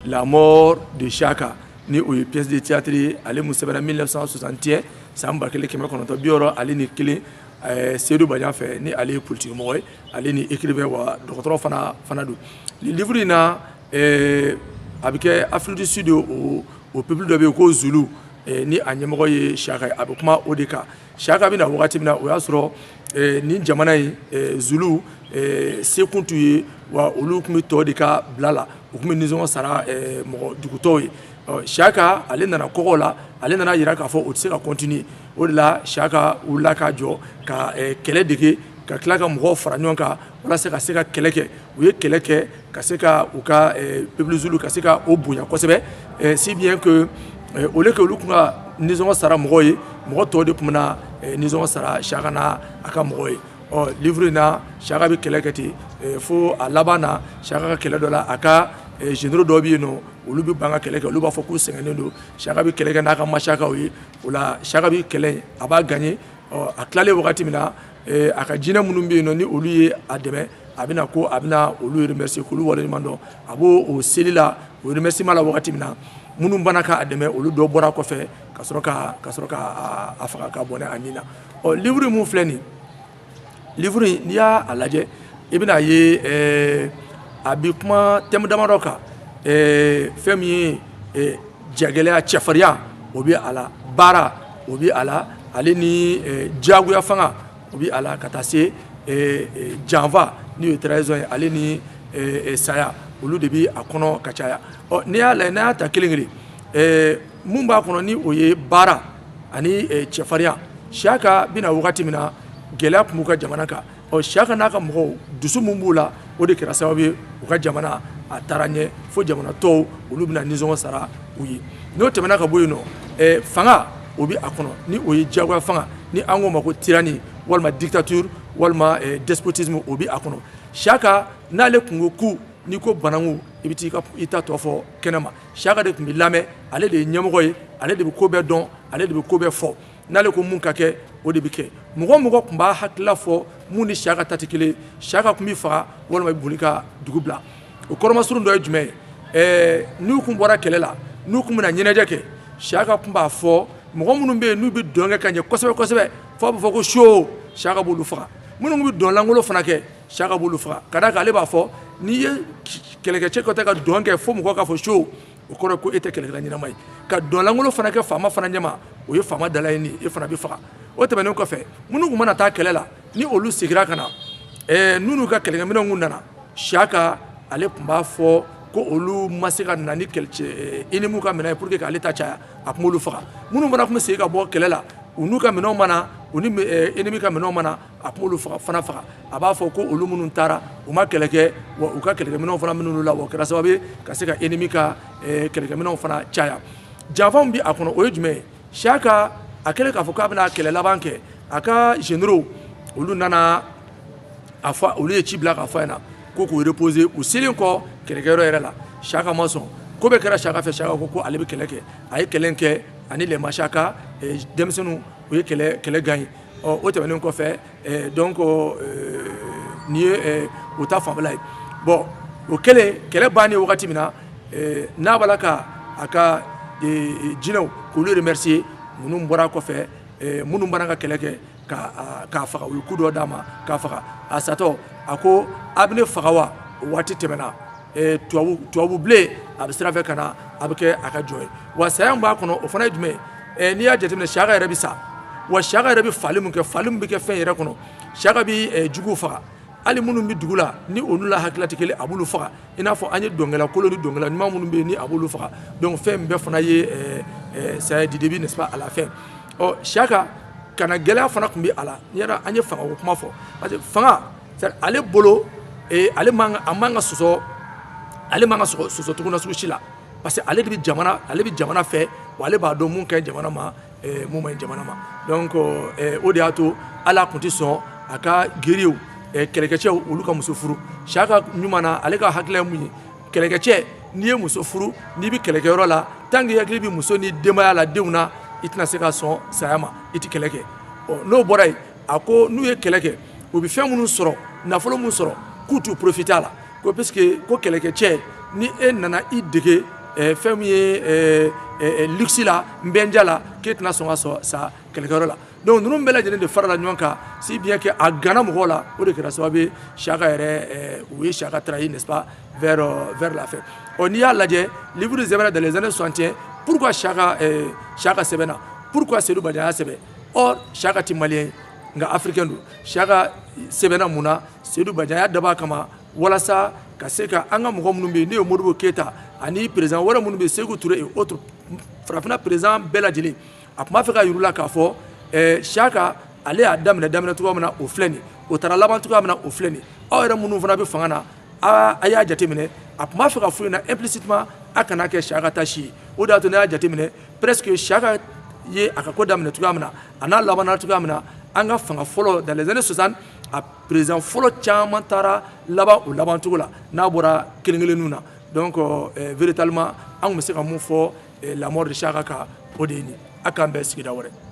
la mort de Chaka ni o pièce de théâtre ale musabana 1961 samba kele kema kono to bioro ale ni kele Seydou Badian fait ni ale politique mo ale ni écrivain wa docteur fana do le livre na avec Afrique du Sud au peuple de ko Zulu ni anyemo ye Chaka abukuma odeka Chaka bina wakati bina o yasro ni jamana Zulu sekuntu ye wa olu kuma to de ka blala o kuma nizon sara mo duguto ye Chaka ale nana kokola ale nana yira ka fo o tse ka continuer o de la Chaka ula ka jo ka kele dege ka kila ka mo fara nyon ka wala se ka kele ke o ye kele ke ka se ka u ka peuple Zulu ka se ka o bonya ko sebe si bien que au lieu que olu kuma nizon sara mo ye mo to de kuma nizon sara Chaka na aka mo ye livre na Chaka bi kele keti fo a labana Chaka ka kele do la aka généraux do bi no olu bi banga kele ke olu ba fo ku sengene do Chaka bi kele ke na ka machaka wi ola Chaka bi kele aba gagner a klale wakati mina aka jina munum bi no ni olu ye ademe abina ko abina olu remercier ko olu wala mando abo o selila o remercier mala wakati mina munum bana ka ademe olu do bora ko fe kasroka afaka ka bonne anina livre mu fleni livre ni ya alaje ibina ye abi kuma tem damaroka femi jagele a chefaria obi ala bara obi ala ale ni jaguya fanga obi ala katase janva ni 13 ans ale ni saya olu debi akono kachaya ni ala na ta kilingiri mumba kono ni oye bara ani chefaria Chaka bina wakati mina gela kumuka jamana ka Chaka naka mo dusu mumbula o de kira sababu u ka jamana a taranye fo jamana to olu bina nizon sara uyi no temena ka boyino fanga obi akono ni oyi jagwa fanga ni ango mako tyrannie walma dictature walma despotisme obi akono Chaka nale kungo ku ni ko banangu ibiti ka ita to fo kenama Chaka de kumbi lame ale de nyamogo ye ale de ko be don ale de ko be fo nale ko mun ka ke o de bike mugo kumba hakla fo muni Chaka tatikile Chaka kumbi fa walma bulika dugubla o koroma surun do jume nu kum bora kelela nu kum na nyeneje ke Chaka kumba fo mugo munun be nu bi donga kanje kosebe fo ko show Chaka bolu fa munun bi don langolo fana ke Chaka bolu fa kada ka le ba fo ni ye keleke cheko ta ka donga fo mugo ka fo show o koro ko ete keleke nyina mai ka don langolo fana ke fama fana nyama o ye fama dalai ni e fana bi fa o tebe no ko fe munun kuma na ta kelela ni olu sigira kana nunu ka keleke mino ngundana Chaka ale kumba fo ko olu masika nani kelche inimu ka mena pour que ale ta cha akmolu fa munun bana kuma sega bo kelela unu ka meno mana uni enemi ka meno mana akmolu fa fana fa aba fo ko olu munun tara o ma keleke wa u ka keleke meno fana munun la wo kera sababe ka seka enemi ka keleke meno fana chaya javon bi akono o yejume Chaka akele ka fo ka bana kelela banke aka généraux olu nana afa olu ye ci bla ka fa na ko reposer ou selin ko kelekero yɛrɛ la Chaka mason ko be kɛra Chaka fɛ Chaka ko ale be keleke ay kelenke ani le machaka demsenu o ye kele gagne o tɛmɛnen kɔfɛ donc ni o ta fanfɛla ye bon o kele banni wagati mina n'a bala ka aka jinɛw k'olu remercier minnu bɔra kɔfɛ minnu bana ka keleke ka faga u ku dɔ d'a ma ka faga a satɔ a ko a bɛ ne faga wa waati tɛmɛna tubabu bilen a bɛ sira fɛ ka na a bɛ kɛ a ka jɔn ye wa saya min b'a kɔnɔ o fana ye jumɛn ye n'i y'a jateminɛ Chaka yɛrɛ bɛ sa wa Chaka yɛrɛ bɛ fali min kɛ fali min bɛ kɛ fɛn yɛrɛ kɔnɔ Chaka bɛ juguw faga hali minnu bɛ dugu la ni olu la hakilila tɛ kelen a b'olu faga i n'a fɔ an ye dɔnkɛla kolon ni dɔnkɛla ɲuman minnu bɛ yen ni a b'olu faga donc fɛn min bɛɛ fana ye saya du début n'est-ce pas à la fin Chaka kana gɛlɛya fana tun bɛ a la yɛrɛ an ye fanga ko kuma fɔ parce que fanga ale bolo ale man ka sɔsɔ tuguna sugu si la parce que ale bɛ jamana fɛ wa ale b'a dɔn mun ka ɲi jamana ma mun ma ɲi jamana ma donc o de y'a to ala tun tɛ sɔn a ka geriw kɛlɛkɛcɛw olu ka muso furu Chaka ɲuman na ale ka hakilila ye mun ye kɛlɛkɛcɛ n'i ye muso furu n'i bɛ kɛlɛkɛyɔrɔ la tant que i hakili bɛ muso ni denbaya la denw na i tɛna se ka sɔn saya ma i tɛ kɛlɛ kɛ n'o bɔra yen a ko n'u ye kɛlɛ kɛ u bɛ fɛn minnu sɔrɔ nafolo minnu sɔrɔ k'u t'u profiter a la ko parce que ko kɛlɛkɛcɛ ni e nana i dege fɛn min ye luxe la nbɛnja la k'e tɛna sɔn ka sɔrɔ sa kɛlɛkɛyɔrɔ la donc ninnu bɛɛ lajɛlen de farala ɲɔgɔn kan si bien que a gana mɔgɔw la o de kɛra sababu ye Siyaka yɛrɛ u ye Siyaka trahi n'est-ce pas vers la fin n'i y'a lajɛ livre de Zɛbɛnɛ dans les années 60 pourquoi Siyaka sɛbɛnna pourquoi Seydou Badian y'a sɛbɛn or Siyaka tɛ maliyɛn nka africain don Siyaka sɛbɛnna mun na Seydou Badian y'a dabɔ a kama walasa ka se ka an ka mɔgɔ minnu bɛ yen ne ye Modibo Keyita ani président wɛrɛ minnu bɛ yen Sékou Touré et autres farafinna président bɛɛ lajɛlen a tun b'a fɛ ka yir'u la k'a fɔ Siyaka ale y'a daminɛ cogoya min na o filɛ nin o taara laban cogoya min na o filɛ nin aw yɛrɛ minnu fana bɛ fanga na a y'a jateminɛ a tun b'a fɛ ka f'u ɲɛna implicitement a kana kɛ Siyaka ta si ye o de y'a to ne y'a jateminɛ presque Siyaka ye a ka ko daminɛ cogoya min na a n'a labanna cogoya min na an ka fanga fɔlɔ dans les années 60 a président fɔlɔ caman taara laban o laban cogo la n'a bɔra kelen-kelenninw na donc véritablement an tun bɛ se ka mun fɔ la mort de Siyaka kan o de ye nin a k'an bɛn sigida wɛrɛ